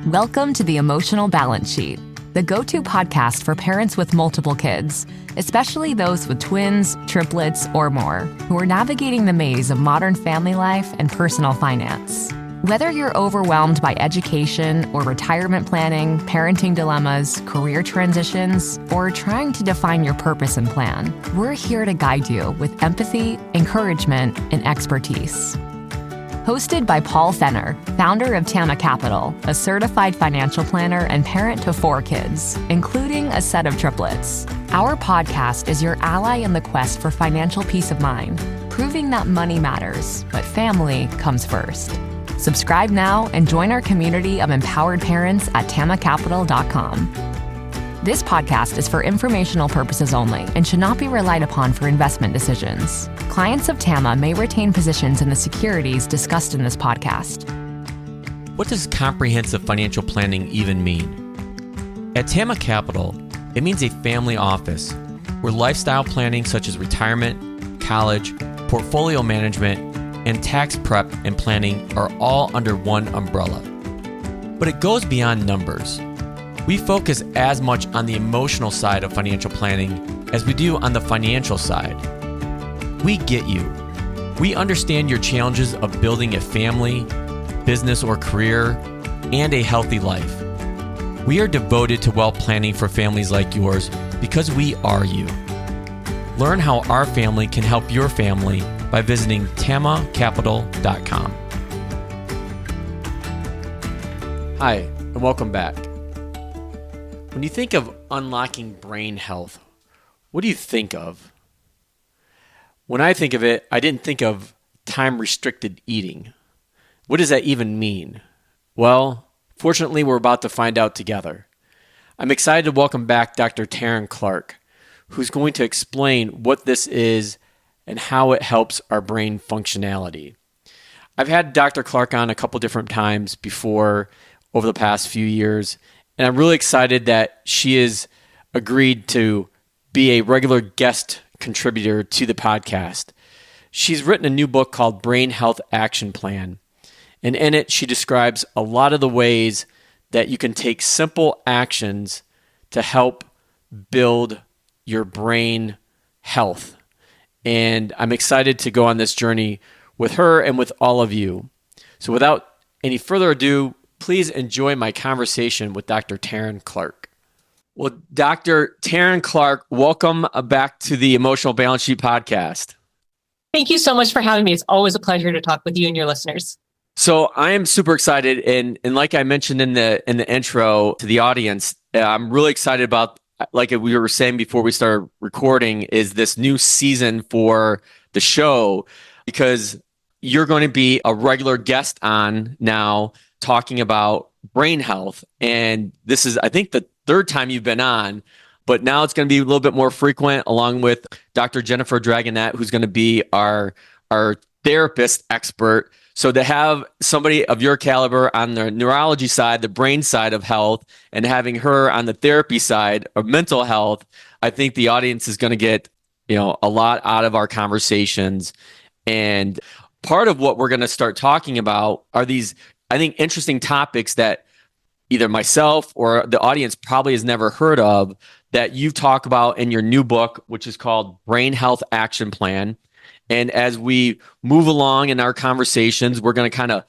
Welcome to the Emotional Balance Sheet, the go-to podcast for parents with multiple kids, especially those with twins, triplets, or more, who are navigating the maze of modern family life and personal finance. Whether you're overwhelmed by education or retirement planning, parenting dilemmas, career transitions, or trying to define your purpose and plan, we're here to guide you with empathy, encouragement, and expertise. Hosted by Paul Fenner, founder of Tama Capital, a certified financial planner and parent to 4 kids, including a set of triplets. Our podcast is your ally in the quest for financial peace of mind, proving that money matters, but family comes first. Subscribe now and join our community of empowered parents at tamacapital.com. This podcast is for informational purposes only and should not be relied upon for investment decisions. Clients of Tama may retain positions in the securities discussed in this podcast. What does comprehensive financial planning even mean? At Tama Capital, it means a family office where lifestyle planning such as retirement, college, portfolio management, and tax prep and planning are all under one umbrella. But it goes beyond numbers. We focus as much on the emotional side of financial planning as we do on the financial side. We get you. We understand your challenges of building a family, business or career, and a healthy life. We are devoted to wealth planning for families like yours because we are you. Learn how our family can help your family by visiting tamacapital.com. Hi, and welcome back. When you think of unlocking brain health, what do you think of? When I think of it, I didn't think of time-restricted eating. What does that even mean? Well, fortunately, we're about to find out together. I'm excited to welcome back Dr. Teryn Clarke, who's going to explain what this is and how it helps our brain functionality. I've had Dr. Clarke on a couple different times before over the past few years, and I'm really excited that she has agreed to be a regular guest contributor to the podcast. She's written a new book called Brain Health Action Plan, and in it she describes a lot of the ways that you can take simple actions to help build your brain health. And I'm excited to go on this journey with her and with all of you. So without any further ado, please enjoy my conversation with Dr. Teryn Clarke. Well, Dr. Teryn Clarke, welcome back to the Emotional Balance Sheet podcast. Thank you so much for having me. It's always a pleasure to talk with you and your listeners. So I am super excited, and like I mentioned in the intro to the audience, I'm really excited about, like we were saying before we started recording, is this new season for the show, because you're going to be a regular guest on now talking about brain health. And this is, I think, the 3rd time you've been on, but now it's going to be a little bit more frequent, along with Dr. Jennifer Dragonette, who's going to be our therapist expert. So to have somebody of your caliber on the neurology side, the brain side of health, and having her on the therapy side of mental health, I think the audience is going to get, a lot out of our conversations. And part of what we're going to start talking about are these, I think, interesting topics that either myself or the audience probably has never heard of, that you talk about in your new book, which is called Brain Health Action Plan. And as we move along in our conversations, we're going to kind of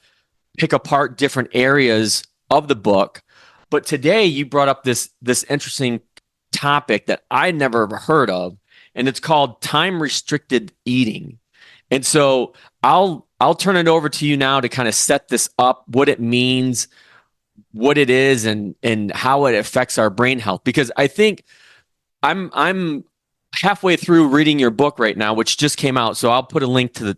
pick apart different areas of the book. But today you brought up this interesting topic that I never heard of, and it's called time-restricted eating. And so I'll turn it over to you now to kind of set this up, what it means, what it is, and how it affects our brain health. Because I think I'm halfway through reading your book right now, which just came out. So I'll put a link to the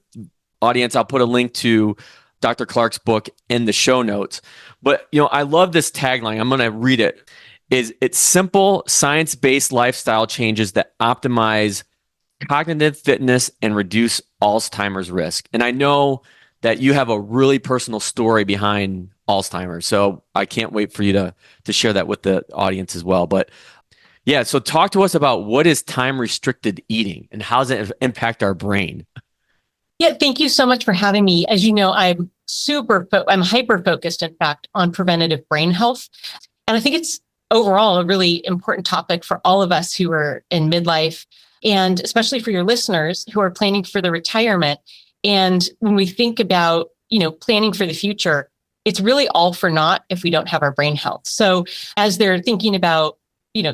audience. I'll put a link to Dr. Clarke's book in the show notes. But, I love this tagline. I'm going to read it. It's simple, science-based lifestyle changes that optimize cognitive fitness and reduce Alzheimer's risk. And I know that you have a really personal story behind Alzheimer's. So I can't wait for you to share that with the audience as well. But yeah, so talk to us about what is time-restricted eating and how does it impact our brain? Yeah, thank you so much for having me. As you know, I'm I'm hyper focused, in fact, on preventative brain health. And I think it's overall a really important topic for all of us who are in midlife, and especially for your listeners who are planning for the retirement. And when we think about, planning for the future, it's really all for naught if we don't have our brain health. So as they're thinking about,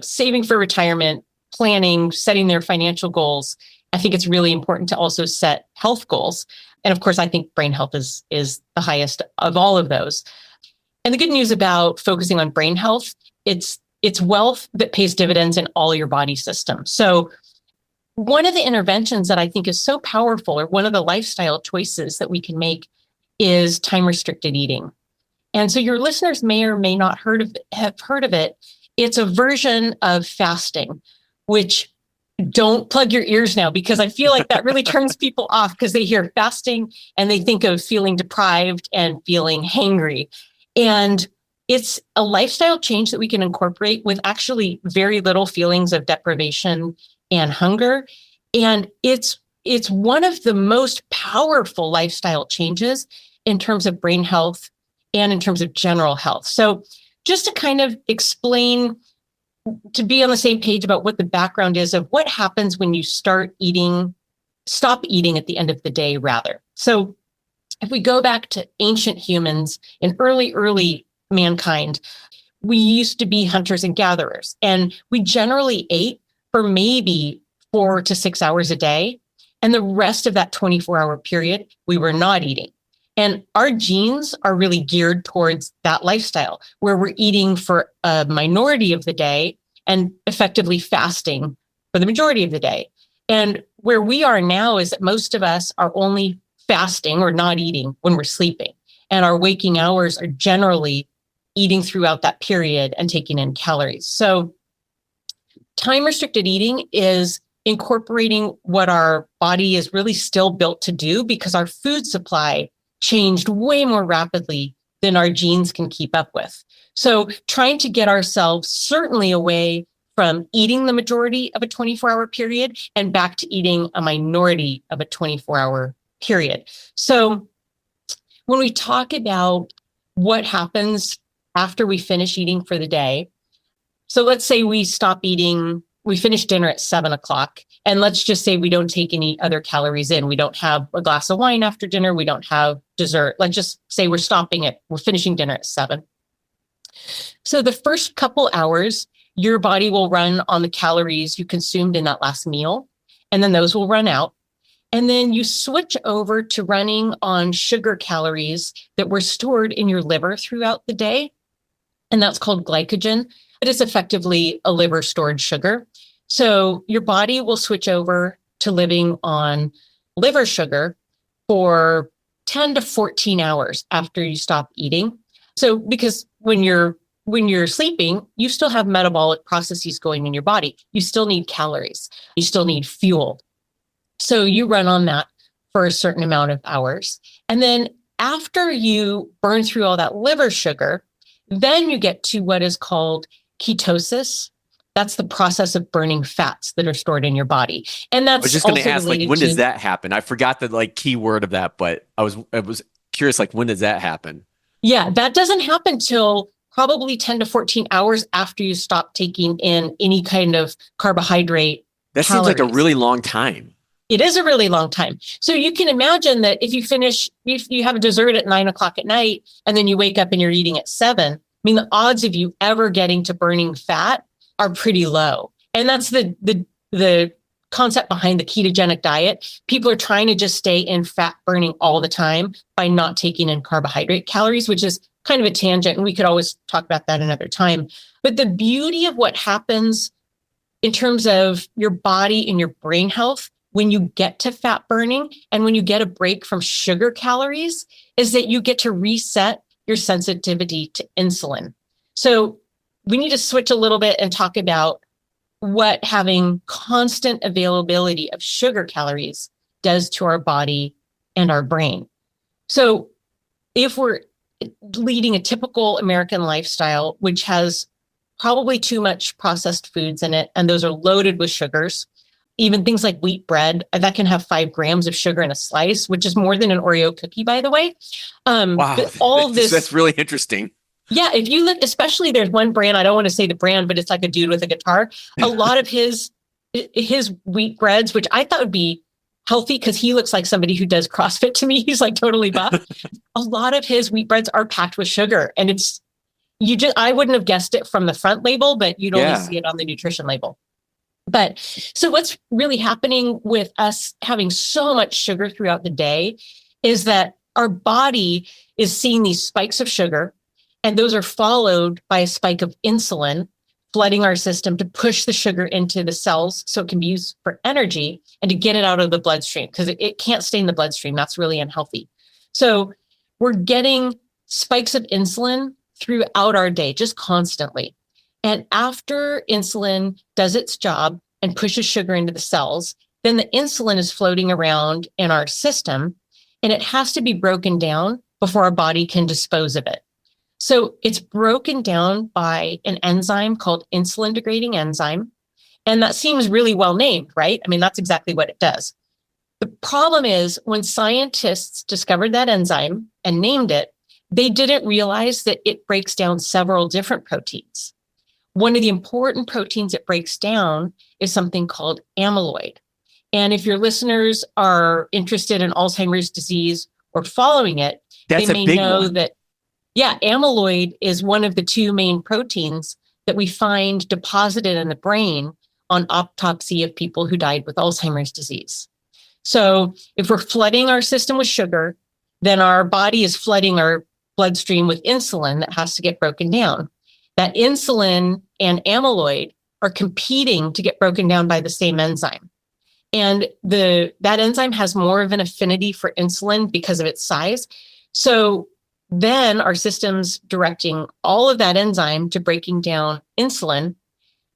saving for retirement, planning, setting their financial goals, I think it's really important to also set health goals. And of course, I think brain health is the highest of all of those. And the good news about focusing on brain health, it's wealth that pays dividends in all your body systems. So one of the interventions that I think is so powerful, or one of the lifestyle choices that we can make, is time-restricted eating. And so your listeners may or may not have heard of it. It's a version of fasting, which, don't plug your ears now, because I feel like that really turns people off, because they hear fasting and they think of feeling deprived and feeling hangry. And it's a lifestyle change that we can incorporate with actually very little feelings of deprivation and hunger. And it's one of the most powerful lifestyle changes in terms of brain health and in terms of general health. So just to kind of explain, to be on the same page about what the background is of what happens when you stop eating at the end of the day, rather. So if we go back to ancient humans and early mankind, we used to be hunters and gatherers, and we generally ate for maybe 4 to 6 hours a day. And the rest of that 24-hour period, we were not eating. And our genes are really geared towards that lifestyle, where we're eating for a minority of the day and effectively fasting for the majority of the day. And where we are now is that most of us are only fasting or not eating when we're sleeping. And our waking hours are generally eating throughout that period and taking in calories. So time-restricted eating is incorporating what our body is really still built to do, because our food supply changed way more rapidly than our genes can keep up with. So trying to get ourselves certainly away from eating the majority of a 24-hour period and back to eating a minority of a 24-hour period. So when we talk about what happens after we finish eating for the day, so let's say we stop eating, we finish dinner at 7:00, and let's just say we don't take any other calories in. We don't have a glass of wine after dinner. We don't have dessert. Let's just say we're finishing dinner at 7. So the first couple hours, your body will run on the calories you consumed in that last meal, and then those will run out. And then you switch over to running on sugar calories that were stored in your liver throughout the day. And that's called glycogen. It is effectively a liver stored sugar. So your body will switch over to living on liver sugar for 10 to 14 hours after you stop eating. So because when you're sleeping, you still have metabolic processes going in your body. You still need calories. You still need fuel. So you run on that for a certain amount of hours. And then after you burn through all that liver sugar, then you get to what is called ketosis. That's the process of burning fats that are stored in your body. And that's I was just going to ask, when does that happen? I forgot the key word of that, but I was curious, when does that happen? Yeah, that doesn't happen till probably 10 to 14 hours after you stop taking in any kind of carbohydrate. That calories. Seems like a really long time. It is a really long time. So you can imagine that if you have a dessert at 9:00 at night, and then you wake up and you're eating at 7, the odds of you ever getting to burning fat are pretty low. And that's the concept behind the ketogenic diet. People are trying to just stay in fat burning all the time by not taking in carbohydrate calories, which is kind of a tangent. And we could always talk about that another time. But the beauty of what happens in terms of your body and your brain health when you get to fat burning and when you get a break from sugar calories is that you get to reset your sensitivity to insulin. So we need to switch a little bit and talk about what having constant availability of sugar calories does to our body and our brain. So if we're leading a typical American lifestyle, which has probably too much processed foods in it, and those are loaded with sugars, even things like wheat bread, that can have 5 grams of sugar in a slice, which is more than an Oreo cookie, by the way. Wow, But all of this, that's really interesting. yeah, if you look, especially there's one brand, I don't want to say the brand, but it's like a dude with a guitar. A lot of his wheat breads, which I thought would be healthy because he looks like somebody who does CrossFit to me. He's like totally buff. A lot of his wheat breads are packed with sugar, and I wouldn't have guessed it from the front label, but you'd only see it on the nutrition label. But so what's really happening with us having so much sugar throughout the day is that our body is seeing these spikes of sugar, and those are followed by a spike of insulin flooding our system to push the sugar into the cells so it can be used for energy and to get it out of the bloodstream, because it can't stay in the bloodstream. That's really unhealthy. So we're getting spikes of insulin throughout our day, just constantly. And after insulin does its job and pushes sugar into the cells, then the insulin is floating around in our system, and it has to be broken down before our body can dispose of it. So it's broken down by an enzyme called insulin degrading enzyme. And that seems really well named, right? I mean, that's exactly what it does. The problem is when scientists discovered that enzyme and named it, they didn't realize that it breaks down several different proteins. One of the important proteins it breaks down is something called amyloid. And if your listeners are interested in Alzheimer's disease or following it, That's they may a big know one. that, amyloid is one of the 2 main proteins that we find deposited in the brain on autopsy of people who died with Alzheimer's disease. So if we're flooding our system with sugar, then our body is flooding our bloodstream with insulin that has to get broken down. That insulin and amyloid are competing to get broken down by the same enzyme. And that enzyme has more of an affinity for insulin because of its size. So then our system's directing all of that enzyme to breaking down insulin,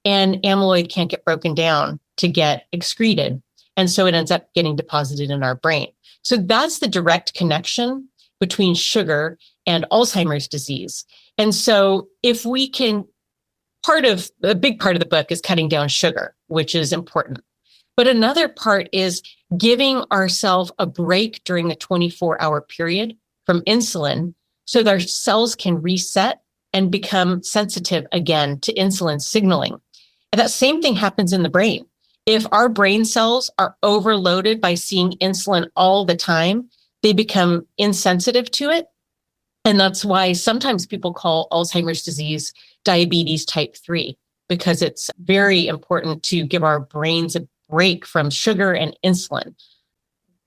and amyloid can't get broken down to get excreted. And so it ends up getting deposited in our brain. So that's the direct connection between sugar and Alzheimer's disease. And so if we can, a big part of the book is cutting down sugar, which is important. But another part is giving ourselves a break during the 24-hour period from insulin so that our cells can reset and become sensitive again to insulin signaling. And that same thing happens in the brain. If our brain cells are overloaded by seeing insulin all the time, they become insensitive to it. And that's why sometimes people call Alzheimer's disease diabetes type 3, because it's very important to give our brains a break from sugar and insulin.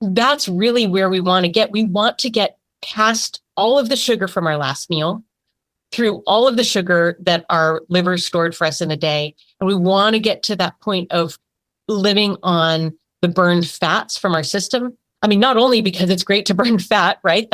That's really where we want to get. We want to get past all of the sugar from our last meal, through all of the sugar that our liver stored for us in a day. And we want to get to that point of living on the burned fats from our system. I mean, not only because it's great to burn fat, right?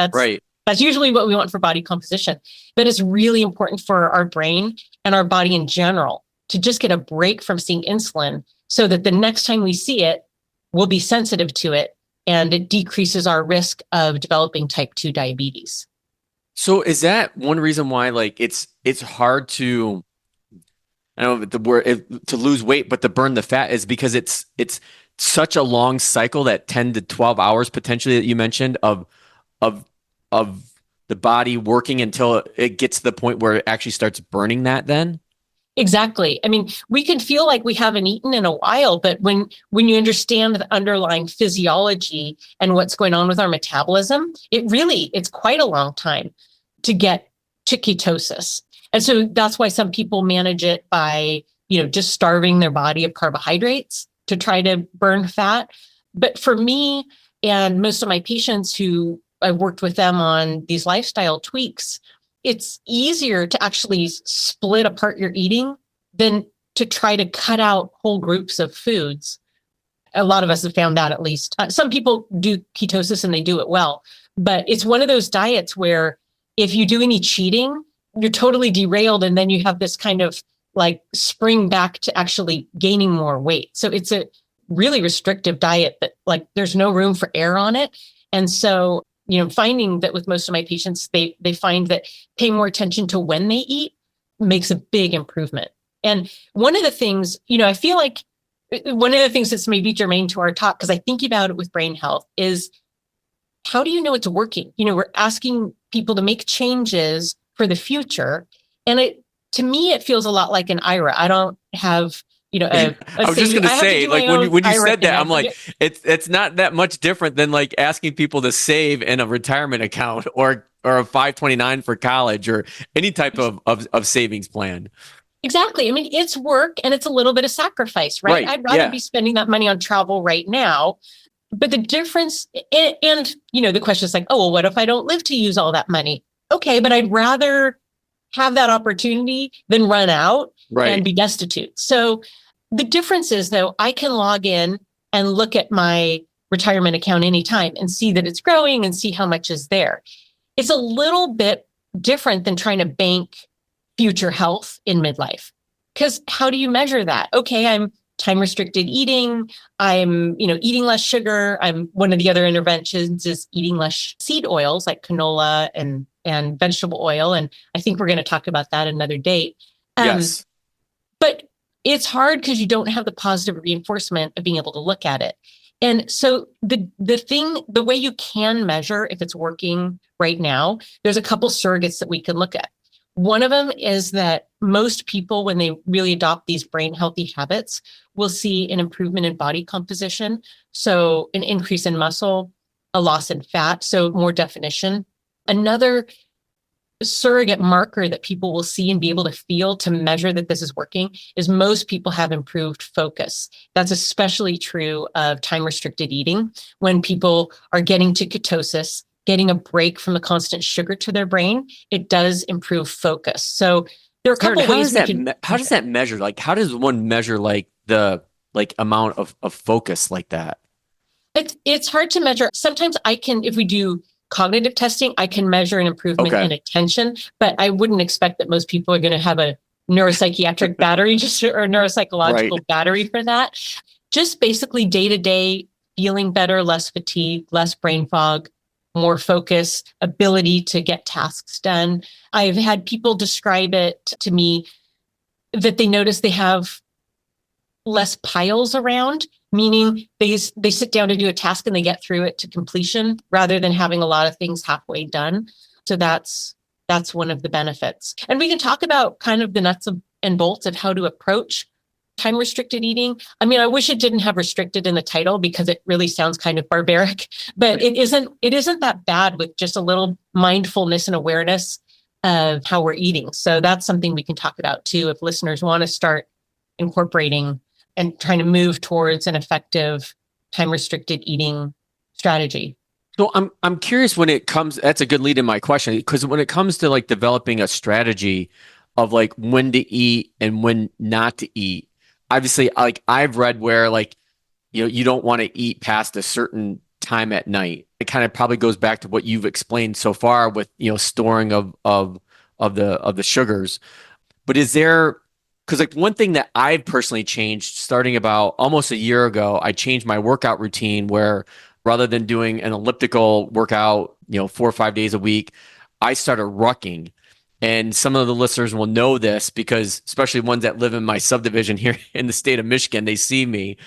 That's usually what we want for body composition, but it's really important for our brain and our body in general to just get a break from seeing insulin so that the next time we see it, we'll be sensitive to it, and it decreases our risk of developing type 2 diabetes. So is that one reason why it's hard to, I don't know the word, to lose weight, but to burn the fat is because it's such a long cycle, that 10 to 12 hours potentially that you mentioned of the body working until it gets to the point where it actually starts burning that then? Exactly. I mean, we can feel like we haven't eaten in a while, but when you understand the underlying physiology and what's going on with our metabolism, it's quite a long time to get to ketosis. And so that's why some people manage it by, just starving their body of carbohydrates to try to burn fat. But for me and most of my patients who I've worked with them on these lifestyle tweaks, it's easier to actually split apart your eating than to try to cut out whole groups of foods. A lot of us have found that, at least. Some people do ketosis and they do it well, but it's one of those diets where if you do any cheating, you're totally derailed, and then you have this kind of spring back to actually gaining more weight. So it's a really restrictive diet that there's no room for error on it. And so finding that with most of my patients, they find that paying more attention to when they eat makes a big improvement. And one of the things, I feel like one of the things that's maybe germane to our talk, because I think about it with brain health, is how do you know it's working? We're asking people to make changes for the future. And to me, it feels a lot like an IRA. I don't have, a I was just saving. going to I have to say, do my like own when you IRA said thing. that, I'm like, it's not that much different than like asking people to save in a retirement account or a 529 for college or any type of savings plan. Exactly. I mean, it's work and it's a little bit of sacrifice, right? Right. I'd rather Yeah. be spending that money on travel right now. But the difference, and the question is like, oh, well, what if I don't live to use all that money? Okay, but I'd rather have that opportunity than run out and Right. be destitute. So the difference is, though, I can log in and look at my retirement account anytime and see that it's growing and see how much is there. It's a little bit different than trying to bank future health in midlife. Because how do you measure that? Okay, I'm time restricted eating. I'm, eating less sugar. I'm one of the other interventions is eating less seed oils like canola and vegetable oil. And I think we're going to talk about that another date. Yes. But it's hard because you don't have the positive reinforcement of being able to look at it. And so the way you can measure if it's working right now, there's a couple surrogates that we can look at. One of them is that most people, when they really adopt these brain healthy habits, will see an improvement in body composition. So an increase in muscle, a loss in fat, so more definition. Another surrogate marker that people will see and be able to feel to measure that this is working is most people have improved focus. That's especially true of time restricted eating. When people are getting to ketosis, getting a break from the constant sugar to their brain, it does improve focus. So there are a couple ways we can. How does that measure? Like, how does one measure like the amount of focus like that? It's hard to measure. Sometimes I can, if we do cognitive testing, I can measure an improvement in attention, but I wouldn't expect that most people are going to have a neuropsychiatric battery or a neuropsychological battery for that. Just basically day to day feeling better, less fatigue, less brain fog, more focus, ability to get tasks done. I've had people describe it to me that they notice they have less piles around, meaning they sit down to do a task and they get through it to completion rather than having a lot of things halfway done. So that's one of the benefits. And we can talk about kind of the nuts and bolts of how to approach time restricted eating. I mean, I wish it didn't have restricted in the title because it really sounds kind of barbaric, but it isn't that bad with just a little mindfulness and awareness of how we're eating. So that's something we can talk about too if listeners want to start incorporating and trying to move towards an effective time restricted eating strategy. So I'm curious when it comes, that's a good lead in my question, because when it comes to like developing a strategy of like when to eat and when not to eat, obviously like I've read where like, you don't want to eat past a certain time at night. It kind of probably goes back to what you've explained so far with, storing of the sugars. But is there, because like one thing that I've personally changed starting about almost a year ago, I changed my workout routine where rather than doing an elliptical workout, 4 or 5 days a week, I started rucking. And some of the listeners will know this because especially ones that live in my subdivision here in the state of Michigan, they see me.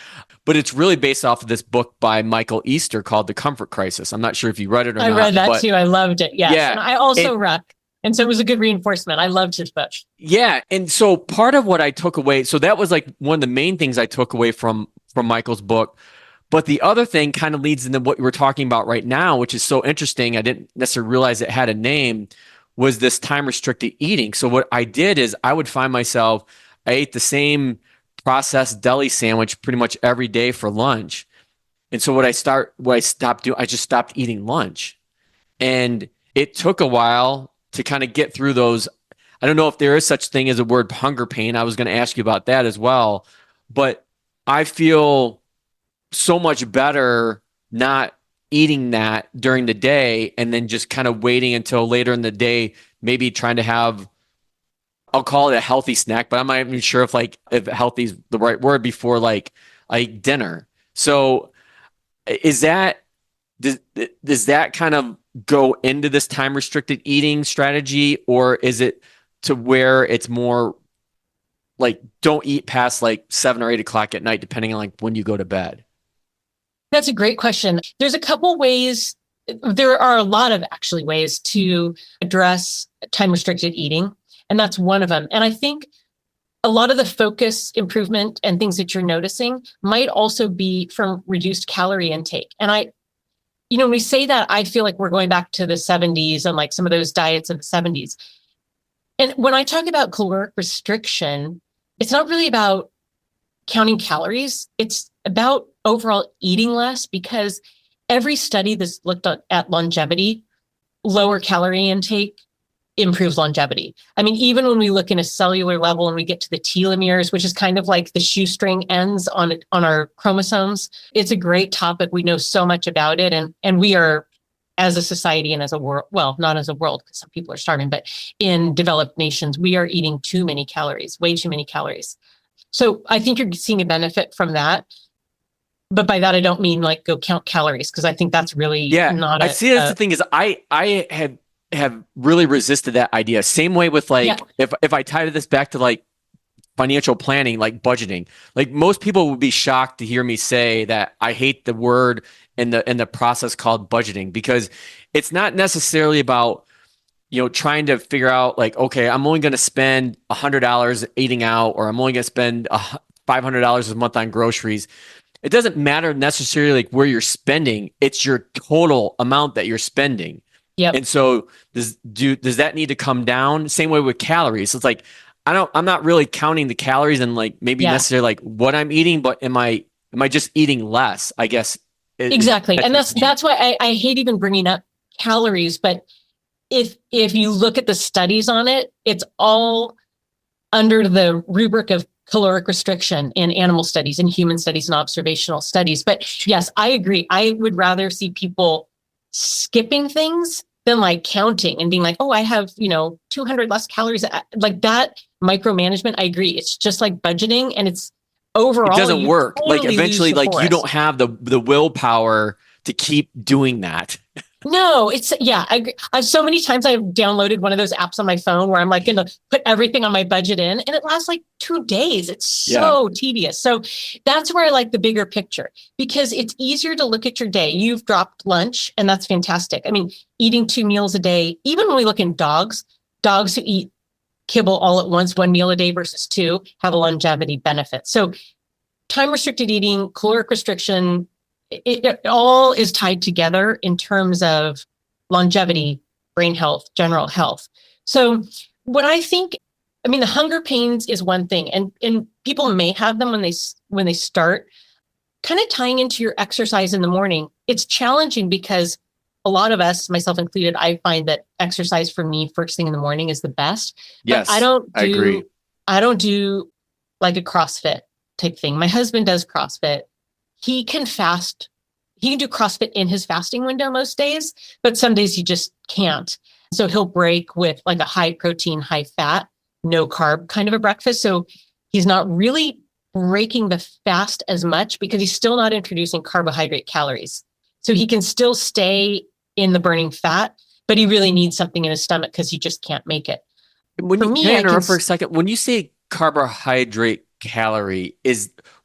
But it's really based off of this book by Michael Easter called The Comfort Crisis. I'm not sure if you read it or not. I read that too. I loved it. Yes. Yeah. And I also ruck. And so it was a good reinforcement. I loved his book. Yeah. And so part of what I took away, so that was like one of the main things I took away from Michael's book. But the other thing kind of leads into what we're talking about right now, which is so interesting. I didn't necessarily realize it had a name, was this time restricted eating. So what I did is I would find myself, I ate the same processed deli sandwich pretty much every day for lunch. And so what I stopped doing, I just stopped eating lunch. And it took a while to kind of get through those. I don't know if there is such thing as a word hunger pain. I was going to ask you about that as well. But I feel so much better not eating that during the day and then just kind of waiting until later in the day, maybe trying to have, I'll call it a healthy snack, but I'm not even sure if healthy is the right word before like dinner. So does that kind of go into this time restricted eating strategy, or is it to where it's more like don't eat past like 7 or 8 o'clock at night, depending on like when you go to bed? That's a great question. There's a couple ways. There are a lot of actually ways to address time restricted eating. And that's one of them. And I think a lot of the focus improvement and things that you're noticing might also be from reduced calorie intake. And when we say that, I feel like we're going back to the 70s and like some of those diets of the 70s. And when I talk about caloric restriction, it's not really about counting calories. It's about overall eating less, because every study that's looked at longevity, lower calorie intake improves longevity. I mean, even when we look in a cellular level and we get to the telomeres, which is kind of like the shoestring ends on our chromosomes, it's a great topic. We know so much about it. And we are, as a society and as a world, well, not as a world, because some people are starving, but in developed nations, we are eating too many calories, way too many calories. So I think you're seeing a benefit from that. But by that, I don't mean like go count calories, because I think that's really not. I see. That's the thing is, I have really resisted that idea. Same way with like if I tie this back to like financial planning, like budgeting. Like most people would be shocked to hear me say that I hate the word in the process called budgeting, because it's not necessarily about trying to figure out like, okay, I'm only going to spend $100 eating out, or I'm only going to spend $500 a month on groceries. It doesn't matter necessarily like where you're spending. It's your total amount that you're spending. Yep. And so does that need to come down? Same way with calories. It's like, I'm not really counting the calories and like maybe necessarily like what I'm eating, but am I just eating less? I guess. Exactly. And that's why I hate even bringing up calories, but if you look at the studies on it, it's all under the rubric of caloric restriction in animal studies and human studies and observational studies. But yes, I agree. I would rather see people skipping things than like counting and being like, oh, I have, 200 less calories. Like that micromanagement, I agree. It's just like budgeting, and it's overall. It doesn't work. Totally like eventually, like forest. You don't have the willpower to keep doing that. No, I agree. So many times I've downloaded one of those apps on my phone where I'm like going to put everything on my budget in, and it lasts like 2 days. It's so tedious. So that's where I like the bigger picture, because it's easier to look at your day. You've dropped lunch, and that's fantastic. I mean, eating 2 meals a day, even when we look in dogs who eat kibble all at once, 1 meal a day versus 2, have a longevity benefit. So time restricted eating, caloric restriction, it all is tied together in terms of longevity, brain health, general health. So what I think, the hunger pains is one thing, and people may have them when they start. Kind of tying into your exercise in the morning, it's challenging because a lot of us, myself included, I find that exercise for me first thing in the morning is the best. Yes, I agree. I don't do like a CrossFit type thing. My husband does CrossFit. He can fast. He can do CrossFit in his fasting window most days, but some days he just can't. So he'll break with like a high protein, high fat, no carb kind of a breakfast. So he's not really breaking the fast as much because he's still not introducing carbohydrate calories. So he can still stay in the burning fat, but he really needs something in his stomach because he just can't make it. Can I interrupt for a second? When you say carbohydrate calorie,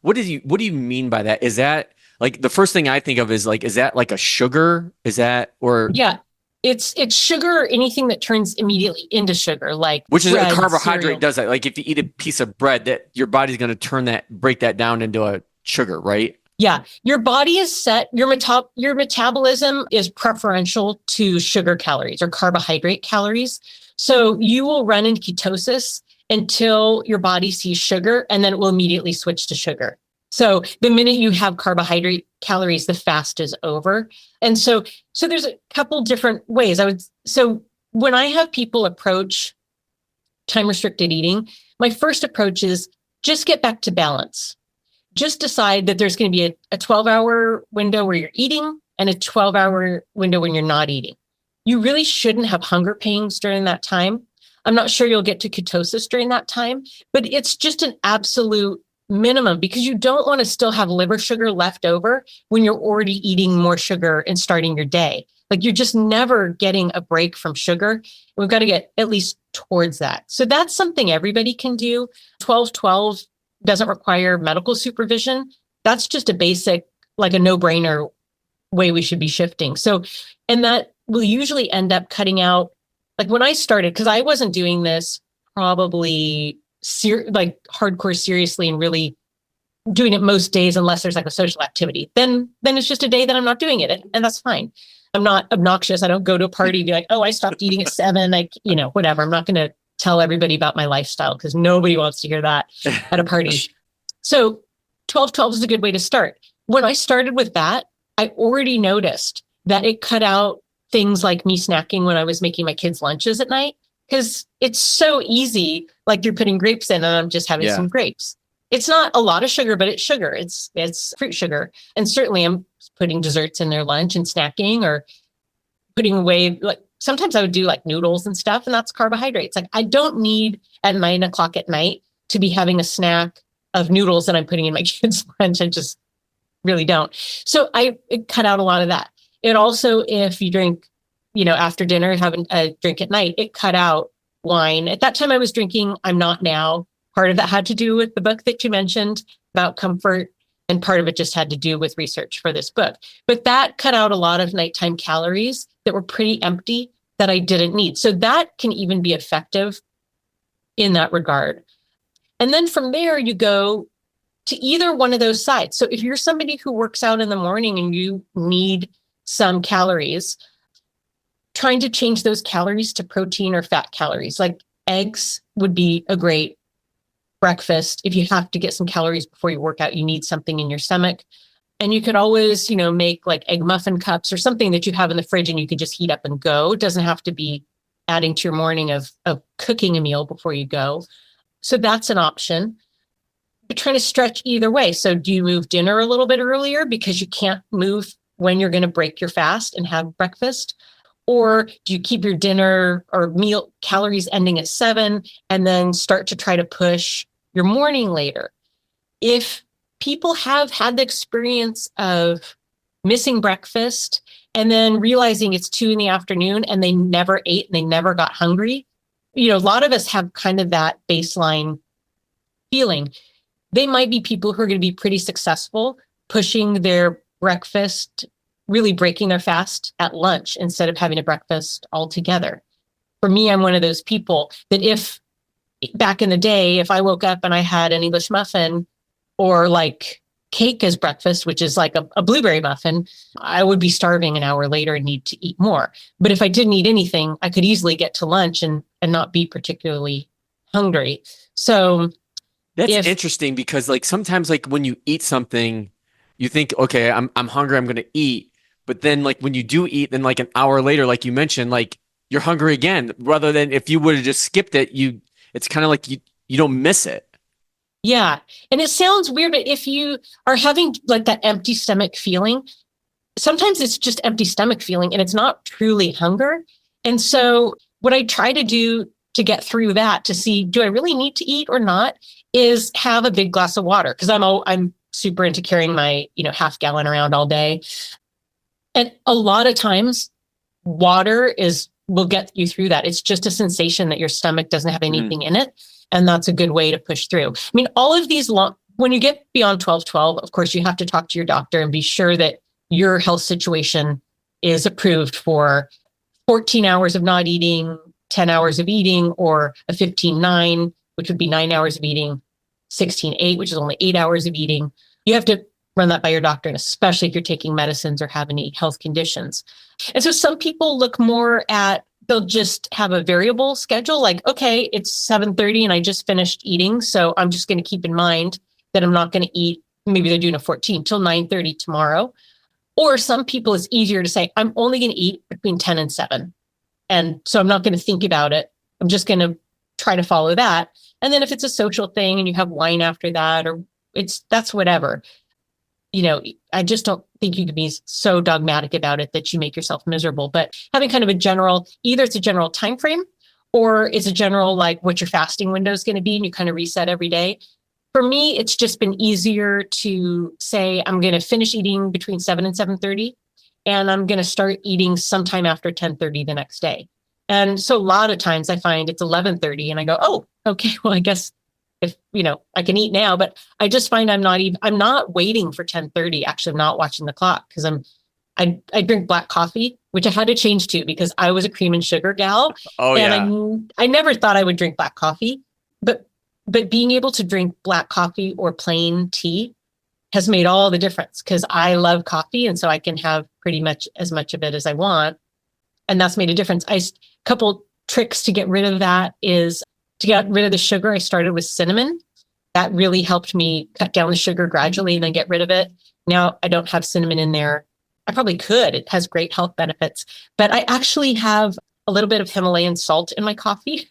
what do you mean by that? Is that like the first thing I think of is that like a sugar? Is that or yeah, it's sugar or anything that turns immediately into sugar, like which is bread, a carbohydrate cereal. does that. Like if you eat a piece of bread, that your body's going to break that down into a sugar, right? Yeah, your body is set. Your metabolism is preferential to sugar calories or carbohydrate calories. So you will run in ketosis until your body sees sugar, and then it will immediately switch to sugar. So the minute you have carbohydrate calories, the fast is over. And so there's a couple different ways. So when I have people approach time restricted eating, my first approach is just get back to balance. Just decide that there's going to be a 12-hour window where you're eating and a 12-hour window when you're not eating. You really shouldn't have hunger pains during that time. I'm not sure you'll get to ketosis during that time, but it's just an absolute minimum because you don't want to still have liver sugar left over when you're already eating more sugar and starting your day. Like you're just never getting a break from sugar. We've got to get at least towards that. So that's something everybody can do. 12-12 doesn't require medical supervision. That's just a basic, like a no-brainer way we should be shifting. So, and that will usually end up cutting out, like when I started, because I wasn't doing this probably like hardcore seriously and really doing it most days unless there's like a social activity. Then it's just a day that I'm not doing it, and that's fine. I'm not obnoxious. I don't go to a party and be like, oh, I stopped eating at 7, like, whatever. I'm not going to tell everybody about my lifestyle because nobody wants to hear that at a party. So 12-12 is a good way to start. When I started with that, I already noticed that it cut out things like me snacking when I was making my kids' lunches at night, because it's so easy. Like you're putting grapes in and I'm just having some grapes. It's not a lot of sugar, but it's sugar. It's fruit sugar. And certainly I'm putting desserts in their lunch and snacking, or putting away, like sometimes I would do like noodles and stuff, and that's carbohydrates. Like I don't need at 9:00 at night to be having a snack of noodles that I'm putting in my kids' lunch. I just really don't. So it cut out a lot of that. It also, if you drink, after dinner, having a drink at night, it cut out wine. At that time I was drinking, I'm not now. Part of that had to do with the book that you mentioned about comfort, and part of it just had to do with research for this book. But that cut out a lot of nighttime calories that were pretty empty that I didn't need. So that can even be effective in that regard. And then from there, you go to either one of those sides. So if you're somebody who works out in the morning and you need some calories, trying to change those calories to protein or fat calories, like eggs would be a great breakfast. If you have to get some calories before you work out, you need something in your stomach. And you could always, make like egg muffin cups or something that you have in the fridge and you can just heat up and go. It doesn't have to be adding to your morning of cooking a meal before you go. So that's an option. But trying to stretch either way. So do you move dinner a little bit earlier because you can't move when you're going to break your fast and have breakfast? Or do you keep your dinner or meal calories ending at 7 and then start to try to push your morning later? If people have had the experience of missing breakfast and then realizing it's 2 PM and they never ate and they never got hungry, a lot of us have kind of that baseline feeling. They might be people who are going to be pretty successful pushing their breakfast, really breaking their fast at lunch instead of having a breakfast altogether. For me, I'm one of those people that if back in the day, if I woke up and I had an English muffin or like cake as breakfast, which is like a blueberry muffin, I would be starving an hour later and need to eat more. But if I didn't eat anything, I could easily get to lunch and not be particularly hungry. So that's interesting, because like sometimes like when you eat something, you think, okay, I'm hungry, I'm going to eat. But then like when you do eat, then like an hour later, like you mentioned, like you're hungry again, rather than if you would have just skipped it, it's kind of like you don't miss it. Yeah. And it sounds weird, but if you are having like that empty stomach feeling, sometimes it's just empty stomach feeling and it's not truly hunger. And so what I try to do to get through that, to see, do I really need to eat or not, is have a big glass of water. Cause I'm super into carrying my, half gallon around all day. And a lot of times water will get you through that. It's just a sensation that your stomach doesn't have anything in it. And that's a good way to push through. I mean, all of these when you get beyond 12-12, of course, you have to talk to your doctor and be sure that your health situation is approved for 14 hours of not eating, 10 hours of eating, or a 15-9, which would be 9 hours of eating, 16-8, which is only 8 hours of eating. You have to run that by your doctor, and especially if you're taking medicines or have any health conditions. And so some people look more at, they'll just have a variable schedule, like, okay, it's 7:30 and I just finished eating, so I'm just going to keep in mind that I'm not going to eat, maybe they're doing a 14 till 9:30 tomorrow. Or some people, it's easier to say, I'm only going to eat between 10 and 7. And so I'm not going to think about it. I'm just going to try to follow that. And then if it's a social thing and you have wine after that, or that's whatever. I just don't think you can be so dogmatic about it that you make yourself miserable. But having kind of either it's a general time frame, or it's a general, like, what your fasting window is going to be, and you kind of reset every day. For me, it's just been easier to say, I'm going to finish eating between 7 and 7:30, and I'm going to start eating sometime after 10:30 the next day. And so a lot of times I find it's 11:30 and I go, oh, okay, well, I guess if, I can eat now, but I just find I'm not waiting for 10:30. Actually, I'm not watching the clock because I drink black coffee, which I had to change to because I was a cream and sugar gal. Oh, and yeah. I never thought I would drink black coffee, but being able to drink black coffee or plain tea has made all the difference because I love coffee. And so I can have pretty much as much of it as I want. And that's made a difference. Couple tricks to get rid of that is to get rid of the sugar. I started with cinnamon. That really helped me cut down the sugar gradually and then get rid of it. Now I don't have cinnamon in there. I probably could. It has great health benefits, but I actually have a little bit of Himalayan salt in my coffee.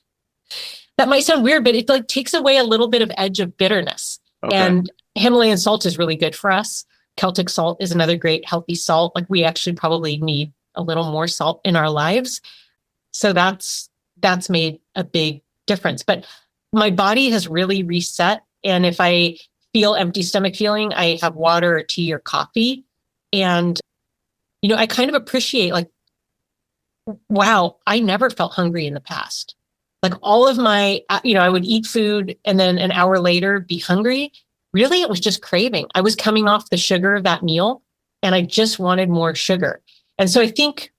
That might sound weird, but it like takes away a little bit of edge of bitterness. Okay. And Himalayan salt is really good for us. Celtic salt is another great healthy salt. Like we actually probably need a little more salt in our lives. So that's made a big difference. But my body has really reset. And if I feel empty stomach feeling, I have water or tea or coffee. And, I kind of appreciate like, wow, I never felt hungry in the past. Like all of my, I would eat food and then an hour later be hungry. Really, it was just craving. I was coming off the sugar of that meal and I just wanted more sugar. And so I think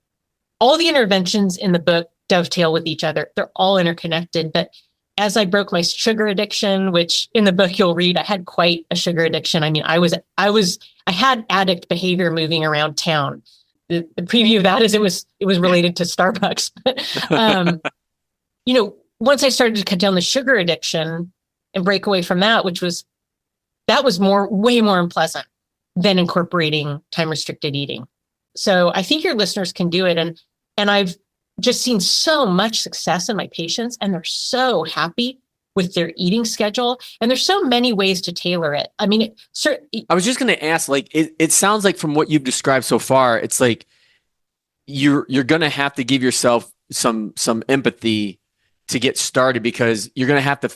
all the interventions in the book dovetail with each other. They're all interconnected. But as I broke my sugar addiction, which in the book you'll read, I had quite a sugar addiction. I mean, I had addict behavior moving around town. The preview of that is it was related to Starbucks. Once I started to cut down the sugar addiction and break away from that, that was way more unpleasant than incorporating time restricted eating. So I think your listeners can do it. And I've just seen so much success in my patients and they're so happy with their eating schedule. And there's so many ways to tailor it. I mean, I was just going to ask, like, it sounds like from what you've described so far, it's like you're going to have to give yourself some empathy to get started because you're going to have to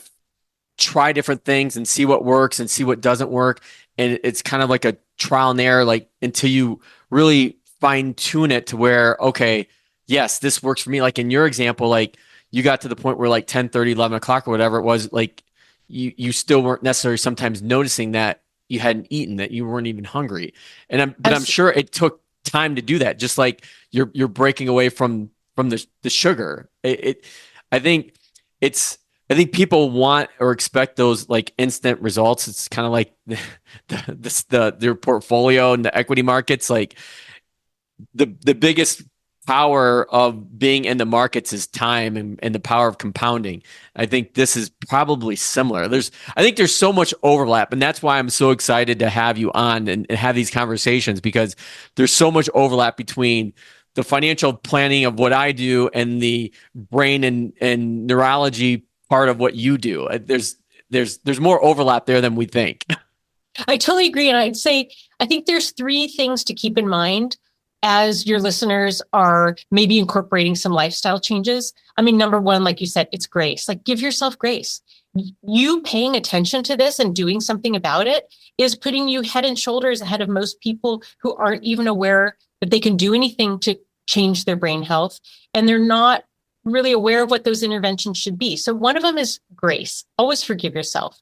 try different things and see what works and see what doesn't work. And it's kind of like a trial and error, like until you really fine tune it to where, okay, yes, this works for me. Like in your example, like you got to the point where like 10:30, 11 o'clock or whatever it was, like you still weren't necessarily sometimes noticing that you hadn't eaten, that you weren't even hungry. But I'm sure it took time to do that. Just like you're breaking away from the sugar. I think people want or expect those like instant results. It's kind of like their portfolio and the equity markets. Like the biggest power of being in the markets is time and the power of compounding. I think this is probably similar. I think there's so much overlap, and that's why I'm so excited to have you on and have these conversations because there's so much overlap between the financial planning of what I do and the brain and neurology part of what you do. There's more overlap there than we think. I totally agree. And I'd say, I think there's 3 things to keep in mind as your listeners are maybe incorporating some lifestyle changes. I mean, number 1, like you said, it's grace. Like give yourself grace. You paying attention to this and doing something about it is putting you head and shoulders ahead of most people who aren't even aware that they can do anything to change their brain health. And they're not really aware of what those interventions should be. So one of them is grace. Always forgive yourself.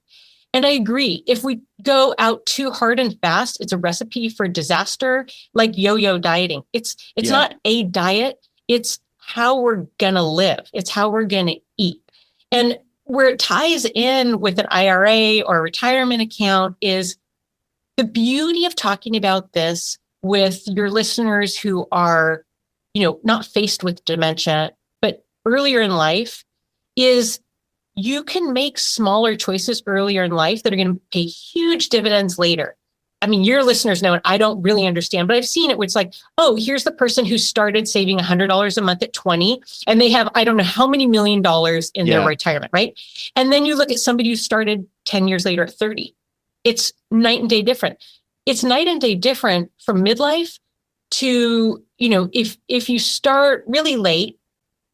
And I agree. If we go out too hard and fast, it's a recipe for disaster, like yo-yo dieting. It's not a diet. It's how we're going to live. It's how we're going to eat. And where it ties in with an IRA or a retirement account is the beauty of talking about this with your listeners who are, not faced with dementia, but earlier in life is you can make smaller choices earlier in life that are going to pay huge dividends later. I mean, your listeners know, and I don't really understand, but I've seen it where it's like, oh, here's the person who started saving $100 a month at 20, and they have, I don't know how many $1 million in their retirement, right? And then you look at somebody who started 10 years later at 30. It's night and day different. It's night and day different from midlife to, if you start really late,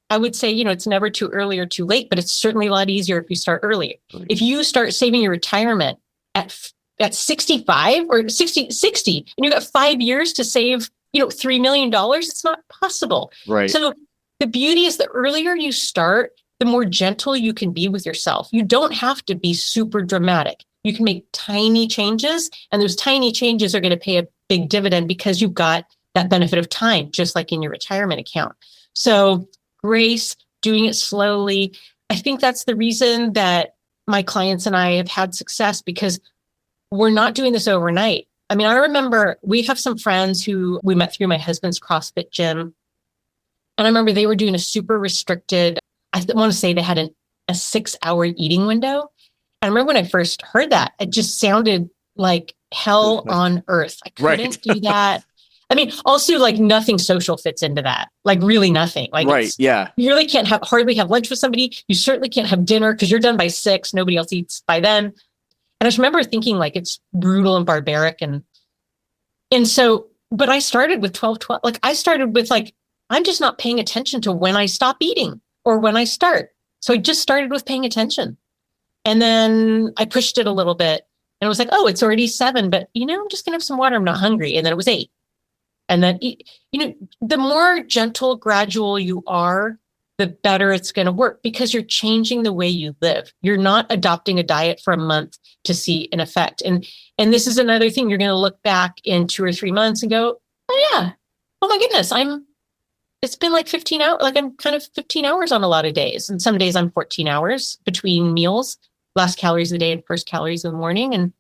I would say, it's never too early or too late, but it's certainly a lot easier if you start early. Right. If you start saving your retirement at 65 or 60, and you got 5 years to save, $3 million, it's not possible. Right. So the beauty is the earlier you start, the more gentle you can be with yourself. You don't have to be super dramatic. You can make tiny changes, and those tiny changes are going to pay a big dividend because you've got that benefit of time, just like in your retirement account. So grace, doing it slowly. I think that's the reason that my clients and I have had success, because we're not doing this overnight. I mean, I remember we have some friends who we met through my husband's CrossFit gym. And I remember they were doing a super restricted, I want to say they had a 6-hour eating window. I remember when I first heard that, it just sounded like hell on earth. I couldn't do that. I mean, also like nothing social fits into that, like really nothing. Like, you really can't hardly have lunch with somebody. You certainly can't have dinner because you're done by 6. Nobody else eats by then. And I just remember thinking like it's brutal and barbaric. And so, but I started with 12. Like I started with like, I'm just not paying attention to when I stop eating or when I start. So I just started with paying attention. And then I pushed it a little bit and it was like, oh, it's already 7, but I'm just gonna have some water. I'm not hungry. And then it was 8. And then, the more gentle, gradual you are, the better it's going to work because you're changing the way you live. You're not adopting a diet for a month to see an effect. And this is another thing. You're going to look back in 2 or 3 months and go, oh yeah, oh my goodness, it's been like 15 hours. Like I'm kind of 15 hours on a lot of days. And some days I'm 14 hours between meals, last calories of the day and first calories of the morning. And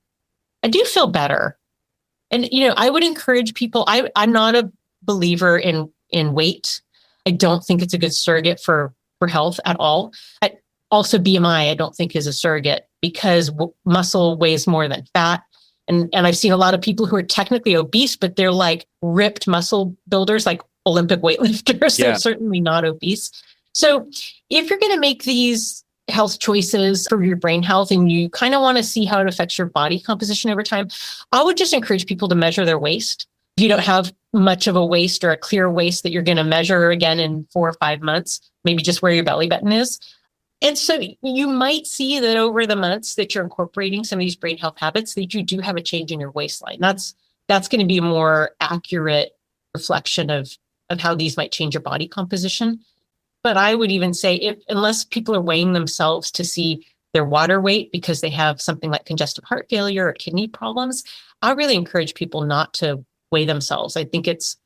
I do feel better. And, I would encourage people, I'm not a believer in weight. I don't think it's a good surrogate for health at all. Also, BMI, I don't think is a surrogate because muscle weighs more than fat. And I've seen a lot of people who are technically obese, but they're like ripped muscle builders, like Olympic weightlifters. They're certainly not obese. So if you're going to make these health choices for your brain health and you kind of want to see how it affects your body composition over time, I would just encourage people to measure their waist. If you don't have much of a waist or a clear waist that you're going to measure again in 4 or 5 months, maybe just where your belly button is. And so you might see that over the months that you're incorporating some of these brain health habits that you do have a change in your waistline. That's going to be a more accurate reflection of how these might change your body composition. But I would even say unless people are weighing themselves to see their water weight because they have something like congestive heart failure or kidney problems, I really encourage people not to weigh themselves. I think it's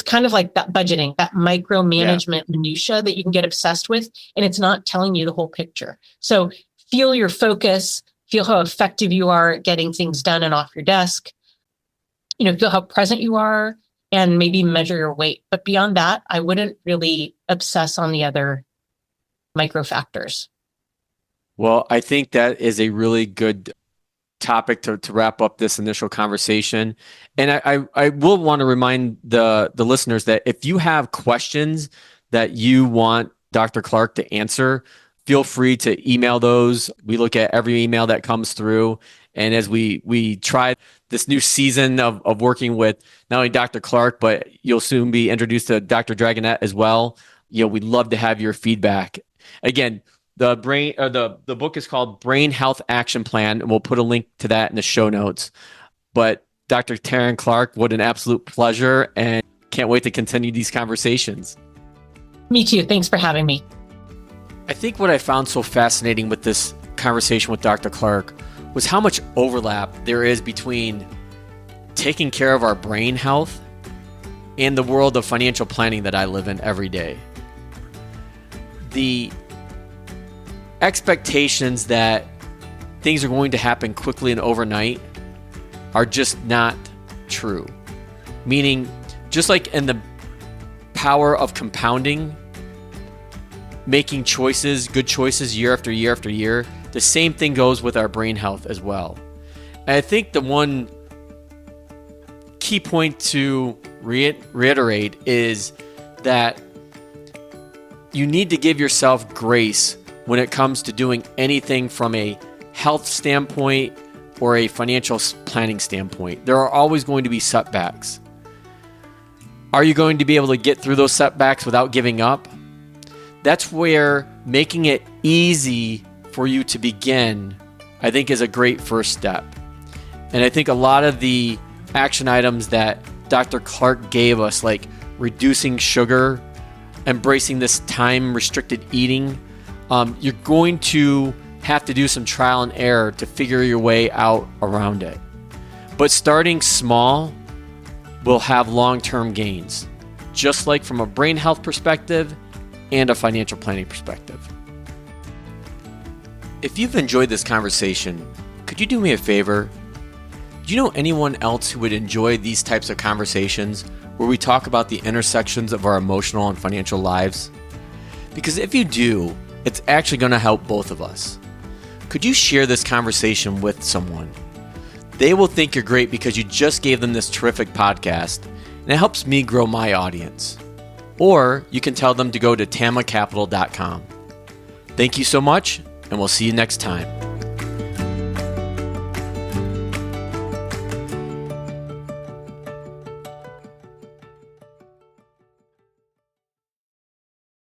kind of like that budgeting, that micromanagement minutia that you can get obsessed with, and it's not telling you the whole picture. So feel your focus, feel how effective you are at getting things done and off your desk, feel how present you are, and maybe measure your weight. But beyond that, I wouldn't really obsess on the other micro factors. Well, I think that is a really good topic to wrap up this initial conversation. And I will want to remind the listeners that if you have questions that you want Dr. Clarke to answer, feel free to email those. We look at every email that comes through. And as we try this new season of working with not only Dr. Clarke, but you'll soon be introduced to Dr. Dragonette as well. We'd love to have your feedback. Again, the book is called Brain Health Action Plan, and we'll put a link to that in the show notes. But Dr. Teryn Clarke, what an absolute pleasure, and can't wait to continue these conversations. Me too. Thanks for having me. I think what I found so fascinating with this conversation with Dr. Clarke was how much overlap there is between taking care of our brain health and the world of financial planning that I live in every day. The expectations that things are going to happen quickly and overnight are just not true. Meaning, just like in the power of compounding, making choices, good choices year after year after year, the same thing goes with our brain health as well. And I think the one key point to reiterate is that you need to give yourself grace when it comes to doing anything from a health standpoint or a financial planning standpoint. There are always going to be setbacks. Are you going to be able to get through those setbacks without giving up? That's where making it easy for you to begin, I think, is a great first step. And I think a lot of the action items that Dr. Clarke gave us, like reducing sugar embracing this time restricted eating, you're going to have to do some trial and error to figure your way out around it. But starting small will have long-term gains, just like from a brain health perspective and a financial planning perspective. If you've enjoyed this conversation, could you do me a favor? Do you know anyone else who would enjoy these types of conversations where we talk about the intersections of our emotional and financial lives? Because if you do, it's actually going to help both of us. Could you share this conversation with someone? They will think you're great because you just gave them this terrific podcast, and it helps me grow my audience. Or you can tell them to go to tamacapital.com. Thank you so much, and we'll see you next time.